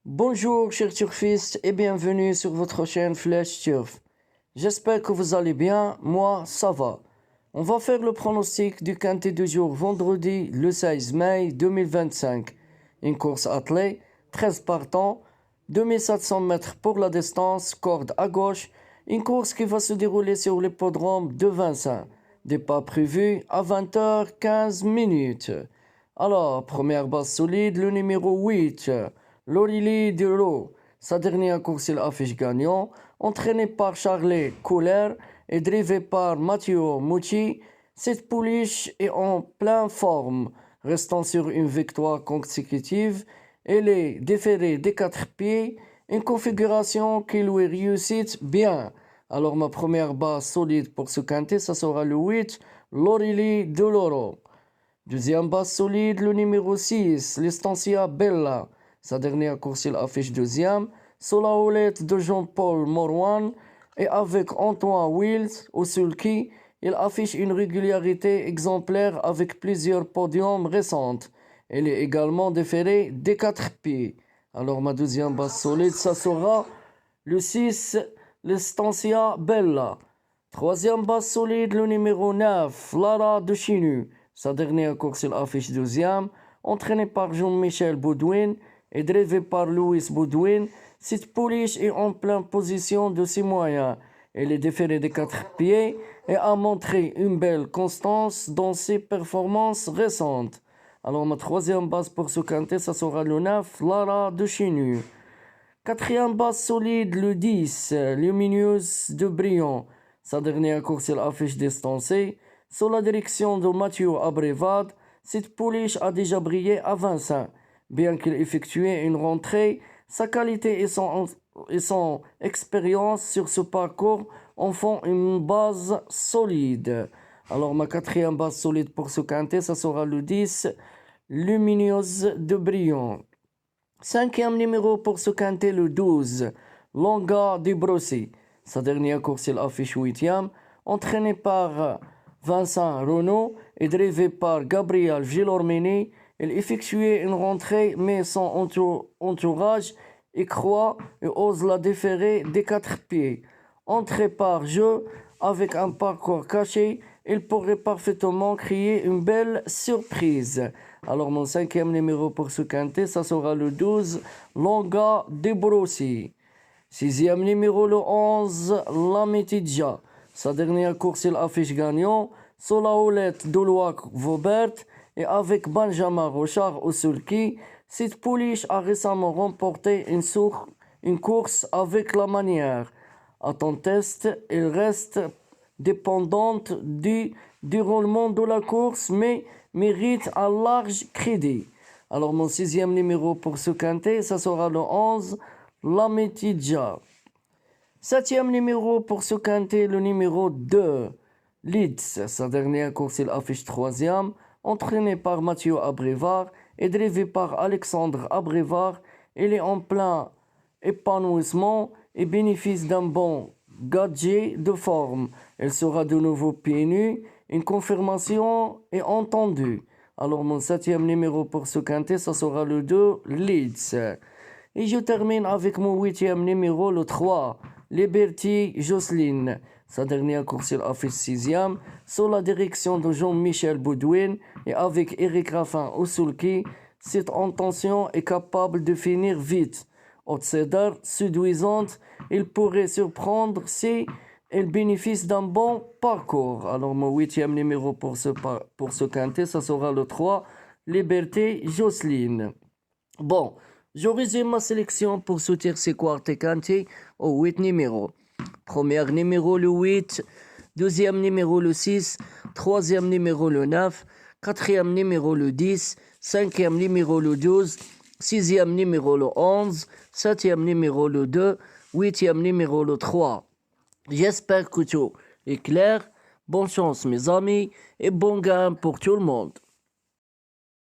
Bonjour chers turfistes et bienvenue sur votre chaîne Flash Turf. J'espère que vous allez bien, moi ça va. On va faire le pronostic du quintet du jour vendredi le 16 mai 2025. Une course attelée, 13 partants, 2700 mètres pour la distance, corde à gauche, une course qui va se dérouler sur l'hippodrome de Vincennes. Départ prévu à 20h15. Alors, première base solide, le numéro 8. L'Aurélie de l'eau, sa dernière course il affiche gagnant, entraîné par Charles Kohler et drivé par Matteo Mucci. Cette pouliche est en pleine forme, restant sur une victoire consécutive. Elle est déférée des 4 pieds, une configuration qui lui réussit bien. Alors ma première base solide pour ce quintet, ça sera le 8, l'Aurélie de l'Oro. Deuxième base solide, le numéro 6, l'Estancia Bella. Sa dernière course, il affiche deuxième. Sous la houlette de Jean-Paul Morwan et avec Antoine Wills au sulky, il affiche une régularité exemplaire avec plusieurs podiums récents. Elle est également déférée des 4 pieds. Alors ma deuxième base solide, ça sera le 6, l'Estancia Bella. Troisième base solide, le numéro 9, Lara de Chinu. Sa dernière course, il affiche deuxième, entraîné par Jean-Michel Baudouin et drivé par Louis Baudouin. Cette pouliche est en pleine position de ses moyens. Elle est déférée des 4 pieds et a montré une belle constance dans ses performances récentes. Alors ma troisième base pour ce quintet, ça sera le 9, Lara de Chinu. Quatrième base solide, le 10, Lumineuse de Brion. Sa dernière course, elle affiche distancée. Sous la direction de Mathieu Abrevad, cette pouliche a déjà brillé à Vincennes. Bien qu'il effectue une rentrée, sa qualité et son expérience sur ce parcours en font une base solide. Alors ma quatrième base solide pour ce quintet, ça sera le 10, Lumineuse de Brion. Cinquième numéro pour ce quintet, le 12, Longa de Brossy. Sa dernière course, il affiche huitième, entraîné par Vincent Renault et drivé par Gabriel Gilormini. Il effectuait une rentrée, mais son entourage y croit et ose la déférer des 4 pieds. Entré par jeu, avec un parcours caché, il pourrait parfaitement créer une belle surprise. Alors mon cinquième numéro pour ce quintet, ça sera le 12, Longa de Brossy. Sixième numéro, le 11, Lametidja. Sa dernière course, il affiche gagnant, sous la houlette de Loac Vaubert et avec Benjamin Rochard au sulky. Cette pouliche a récemment remporté une course avec la manière. À ton test, elle reste dépendante du déroulement de la course, mais mérite un large crédit. Alors mon sixième numéro pour ce quintet, ça sera le 11, Lametidja. Septième numéro pour ce quintet, le numéro 2, Leeds. Sa dernière course, il affiche troisième, entraîné par Mathieu Abrevar et drivé par Alexandre Abrevar. Il est en plein épanouissement et bénéficie d'un bon gadget de forme. Elle sera de nouveau pieds nus. Une confirmation est entendue. Alors mon septième numéro pour ce quintet, ça sera le 2, Leeds. Et je termine avec mon huitième numéro, le 3, Liberty Jocelyne. Sa dernière course, il affiche sixième, sous la direction de Jean-Michel Baudouin et avec Eric Raffin au sulky. Cette intention est capable de finir vite. Outsider, séduisante, il pourrait surprendre si elle bénéficie d'un bon parcours. Alors mon huitième numéro pour ce quintet, ça sera le 3, Liberté Jocelyne. Bon, je résume ma sélection pour ce tiercé quarte quintet aux 8 numéros. Premier numéro le 8, deuxième numéro le 6, troisième numéro le 9, quatrième numéro le 10, cinquième numéro le 12, sixième numéro le 11, septième numéro le 2, huitième numéro le 3. J'espère que tout est clair. Bonne chance mes amis et bon gain pour tout le monde.